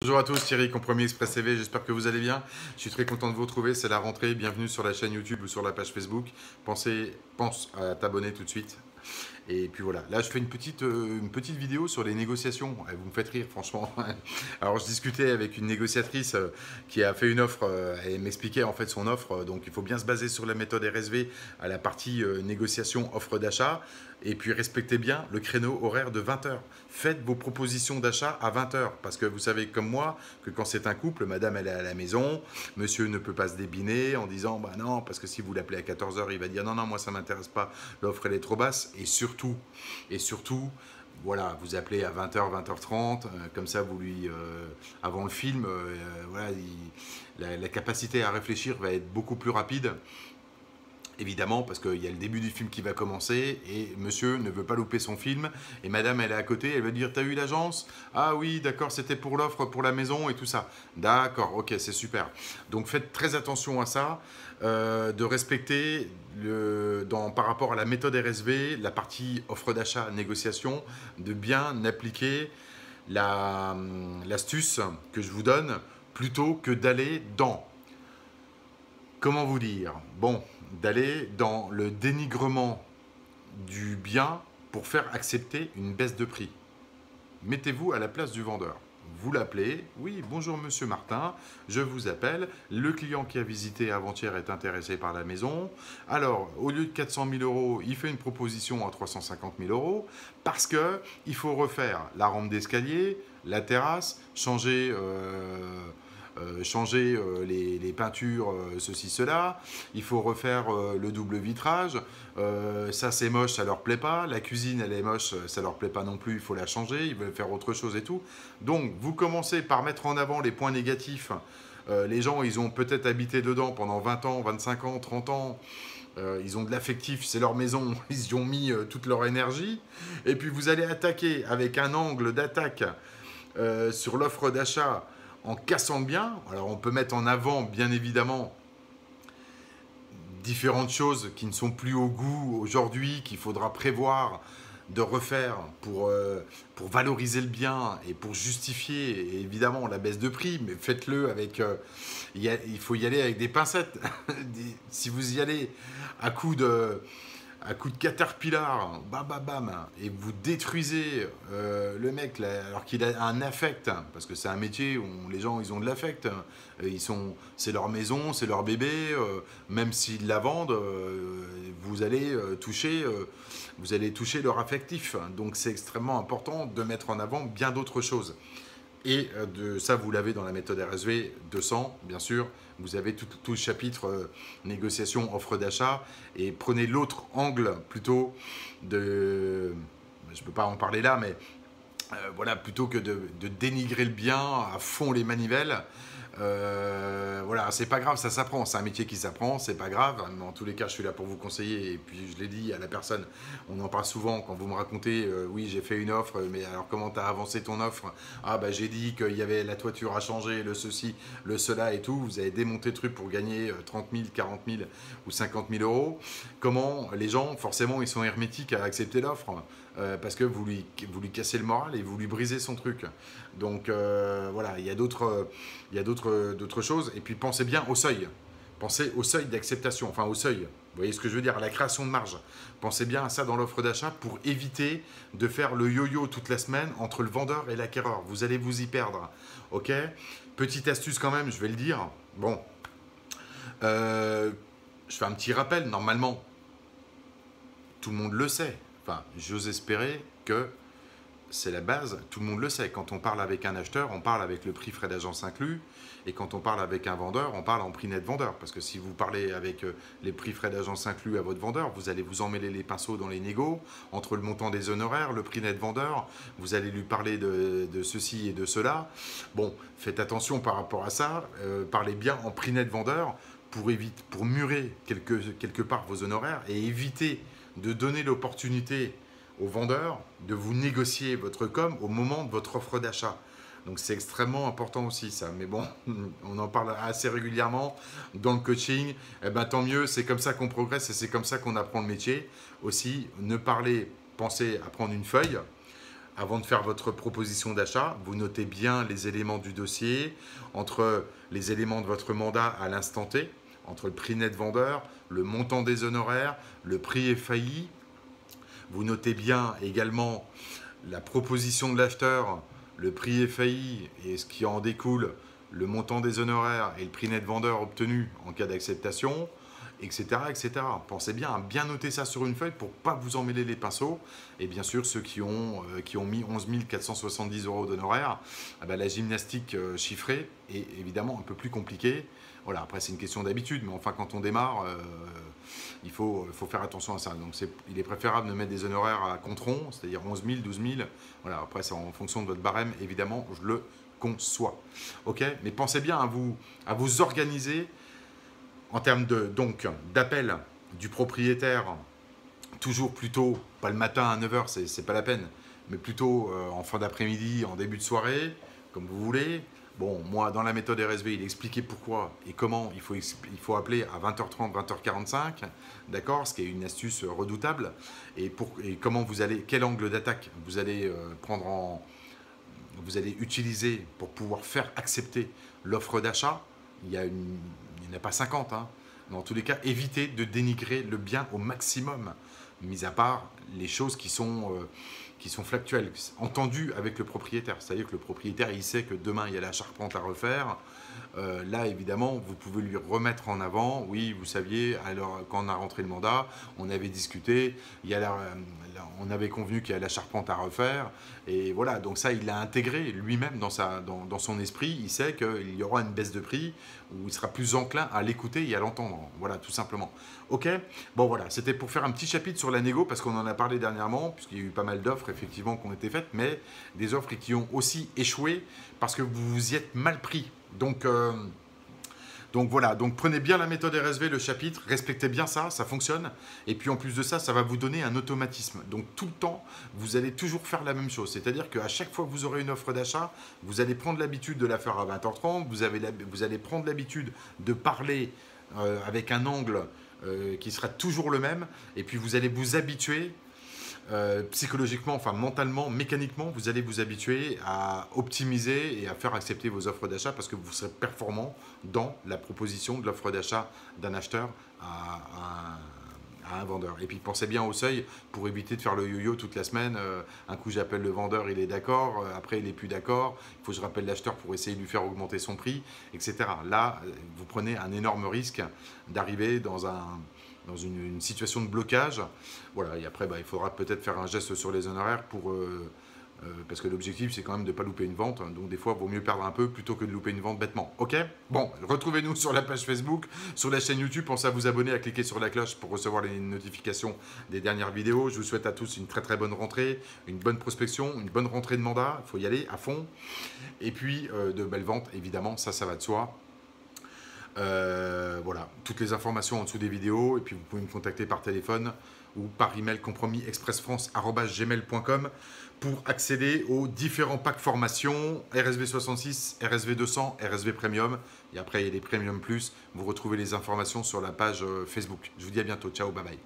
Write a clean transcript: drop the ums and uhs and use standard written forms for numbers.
Bonjour à tous, Thierry, Compromis Express TV, j'espère que vous allez bien. Je suis très content de vous retrouver, c'est la rentrée, bienvenue sur la chaîne YouTube ou sur la page Facebook. Pense à t'abonner tout de suite. Et puis voilà, là je fais une petite vidéo sur les négociations. Vous me faites rire franchement. Alors je discutais avec une négociatrice qui a fait une offre, elle m'expliquait en fait son offre. Donc il faut bien se baser sur la méthode RSV à la partie négociation offre d'achat. Et puis respectez bien le créneau horaire de 20 heures. Faites vos propositions d'achat à 20 heures. Parce que vous savez comme moi que quand c'est un couple, madame elle est à la maison, monsieur ne peut pas se débiner en disant bah non, parce que si vous l'appelez à 14 heures, il va dire non, non, moi ça m'intéresse pas, l'offre elle est trop basse. Et surtout, voilà, vous appelez à 20h, 20h30, comme ça, vous lui, avant le film, voilà, la capacité à réfléchir va être beaucoup plus rapide. Évidemment, parce qu'il y a le début du film qui va commencer et monsieur ne veut pas louper son film. Et madame, elle est à côté, elle va dire t'as eu l'agence? Ah oui, d'accord, c'était pour l'offre pour la maison et tout ça. D'accord, ok, c'est super. Donc faites très attention à ça, de respecter par rapport à la méthode RSV, la partie offre d'achat, négociation, de bien appliquer l'astuce que je vous donne plutôt que d'aller dans. Comment vous dire? Bon, d'aller dans le dénigrement du bien pour faire accepter une baisse de prix. Mettez-vous à la place du vendeur. Vous l'appelez, oui, bonjour monsieur Martin, je vous appelle, le client qui a visité avant-hier est intéressé par la maison. Alors, au lieu de 400 000 euros, il fait une proposition à 350 000 euros parce qu'il faut refaire la rampe d'escalier, la terrasse, changer les peintures, ceci, cela. Il faut refaire le double vitrage. Ça, c'est moche, ça leur plaît pas. La cuisine, elle est moche, ça leur plaît pas non plus, il faut la changer. Ils veulent faire autre chose et tout. Donc, vous commencez par mettre en avant les points négatifs. Les gens, ils ont peut-être habité dedans pendant 20 ans, 25 ans, 30 ans. Ils ont de l'affectif, c'est leur maison, ils y ont mis toute leur énergie. Et puis, vous allez attaquer avec un angle d'attaque sur l'offre d'achat en cassant le bien. Alors on peut mettre en avant bien évidemment différentes choses qui ne sont plus au goût aujourd'hui, qu'il faudra prévoir de refaire pour valoriser le bien et pour justifier évidemment la baisse de prix, mais faites-le avec... il faut y aller avec des pincettes. Si vous y allez à coup de caterpillar, bam bam bam, et vous détruisez le mec là, alors qu'il a un affect, parce que c'est un métier où les gens ils ont de l'affect, c'est leur maison, c'est leur bébé, même s'ils la vendent, vous allez toucher leur affectif. Donc c'est extrêmement important de mettre en avant bien d'autres choses. Et ça, vous l'avez dans la méthode RSV 200, bien sûr. Vous avez tout le chapitre négociation, offre d'achat. Et prenez l'autre angle plutôt de... Je ne peux pas en parler là, mais voilà, plutôt que de dénigrer le bien à fond les manivelles. Voilà, c'est pas grave, ça s'apprend, c'est un métier qui s'apprend, c'est pas grave. Mais en tous les cas, je suis là pour vous conseiller. Et puis, je l'ai dit à la personne, on en parle souvent quand vous me racontez, oui, j'ai fait une offre, mais alors comment tu as avancé ton offre? Ah, bah j'ai dit qu'il y avait la toiture à changer, le ceci, le cela et tout. Vous avez démonté le truc pour gagner 30 000, 40 000 ou 50 000 euros. Comment les gens, forcément, ils sont hermétiques à accepter l'offre parce que vous lui cassez le moral et vous lui brisez son truc. Donc voilà, il y a d'autres choses. Et puis pensez bien au seuil. Pensez au seuil d'acceptation, enfin au seuil. Vous voyez ce que je veux dire, à la création de marge. Pensez bien à ça dans l'offre d'achat pour éviter de faire le yo-yo toute la semaine entre le vendeur et l'acquéreur. Vous allez vous y perdre. Ok? Petite astuce quand même, je vais le dire. Bon, je fais un petit rappel. Normalement, tout le monde le sait. Enfin, j'ose espérer que c'est la base, tout le monde le sait. Quand on parle avec un acheteur, on parle avec le prix frais d'agence inclus. Et quand on parle avec un vendeur, on parle en prix net vendeur. Parce que si vous parlez avec les prix frais d'agence inclus à votre vendeur, vous allez vous emmêler les pinceaux dans les négos, entre le montant des honoraires, le prix net vendeur, vous allez lui parler de ceci et de cela. Bon, faites attention par rapport à ça. Parlez bien en prix net vendeur pour murer quelque part vos honoraires et éviter de donner l'opportunité au vendeur de vous négocier votre com au moment de votre offre d'achat. Donc c'est extrêmement important aussi ça. Mais bon, on en parle assez régulièrement dans le coaching. Eh ben, tant mieux, c'est comme ça qu'on progresse et c'est comme ça qu'on apprend le métier. Aussi, pensez à prendre une feuille, Avant de faire votre proposition d'achat, vous notez bien les éléments du dossier, entre les éléments de votre mandat à l'instant T, entre le prix net vendeur, le montant des honoraires, le prix FAI. Vous notez bien également la proposition de l'acheteur, le prix FAI et ce qui en découle, le montant des honoraires et le prix net vendeur obtenu en cas d'acceptation, etc., etc. Pensez bien à bien noter ça sur une feuille pour ne pas vous emmêler les pinceaux. Et bien sûr, ceux qui ont mis 11 470 € d'honoraires, la gymnastique chiffrée est évidemment un peu plus compliquée. Voilà, après, c'est une question d'habitude, mais enfin, quand on démarre, il faut faire attention à ça. Donc, il est préférable de mettre des honoraires à compte-rond, c'est-à-dire 11 000, 12 000. Voilà, après, c'est en fonction de votre barème, évidemment, je le conçois. OK? Mais pensez bien à vous organiser en termes d'appel du propriétaire, toujours plutôt, pas le matin à 9 h, c'est pas la peine, mais plutôt en fin d'après-midi, en début de soirée, comme vous voulez. Bon, moi, dans la méthode RSV, il expliquait pourquoi et comment il faut appeler à 20h30, 20h45, d'accord, ce qui est une astuce redoutable, et comment vous allez, quel angle d'attaque vous allez vous allez utiliser pour pouvoir faire accepter l'offre d'achat. Il n'y en a pas 50, hein. Mais en tous les cas, évitez de dénigrer le bien au maximum, mis à part les choses qui sont factuelles, entendues avec le propriétaire. C'est-à-dire que le propriétaire, il sait que demain, il y a la charpente à refaire. Là, évidemment, vous pouvez lui remettre en avant. Oui, vous saviez, alors quand on a rentré le mandat, on avait discuté, on avait convenu qu'il y a la charpente à refaire. Et voilà, donc ça, il l'a intégré lui-même dans son esprit. Il sait qu'il y aura une baisse de prix où il sera plus enclin à l'écouter et à l'entendre. Voilà, tout simplement. OK? Bon, voilà, c'était pour faire un petit chapitre sur la négo, parce qu'on en a parlé dernièrement, puisqu'il y a eu pas mal d'offres, effectivement, qui ont été faites, mais des offres qui ont aussi échoué parce que vous vous y êtes mal pris. Donc voilà, donc prenez bien la méthode RSV, le chapitre, respectez bien ça, ça fonctionne. Et puis en plus de ça, ça va vous donner un automatisme. Donc tout le temps, vous allez toujours faire la même chose. C'est-à-dire qu'à chaque fois que vous aurez une offre d'achat, vous allez prendre l'habitude de la faire à 20h30, vous allez prendre l'habitude de parler avec un angle qui sera toujours le même. Et puis vous allez vous habituer psychologiquement, enfin mentalement, mécaniquement, vous allez vous habituer à optimiser et à faire accepter vos offres d'achat parce que vous serez performant dans la proposition de l'offre d'achat d'un acheteur à un vendeur. Et puis pensez bien au seuil pour éviter de faire le yo-yo toute la semaine. Un coup j'appelle le vendeur, il est d'accord, après il n'est plus d'accord, il faut que je rappelle l'acheteur pour essayer de lui faire augmenter son prix, etc. Là, vous prenez un énorme risque d'arriver dans une situation de blocage. Voilà, et après, il faudra peut-être faire un geste sur les honoraires parce que l'objectif, c'est quand même de ne pas louper une vente. Donc, des fois, il vaut mieux perdre un peu plutôt que de louper une vente bêtement. OK? Bon, retrouvez-nous sur la page Facebook, sur la chaîne YouTube. Pensez à vous abonner, à cliquer sur la cloche pour recevoir les notifications des dernières vidéos. Je vous souhaite à tous une très très bonne rentrée, une bonne prospection, une bonne rentrée de mandat. Il faut y aller à fond. Et puis, de belles ventes, évidemment, ça va de soi. Voilà, toutes les informations en dessous des vidéos, et puis vous pouvez me contacter par téléphone ou par email compromisexpressfrance@gmail.com pour accéder aux différents packs formation RSV 66, RSV 200, RSV Premium, et après il y a les Premium Plus. Vous retrouvez les informations sur la page Facebook. Je vous dis à bientôt, ciao, bye bye.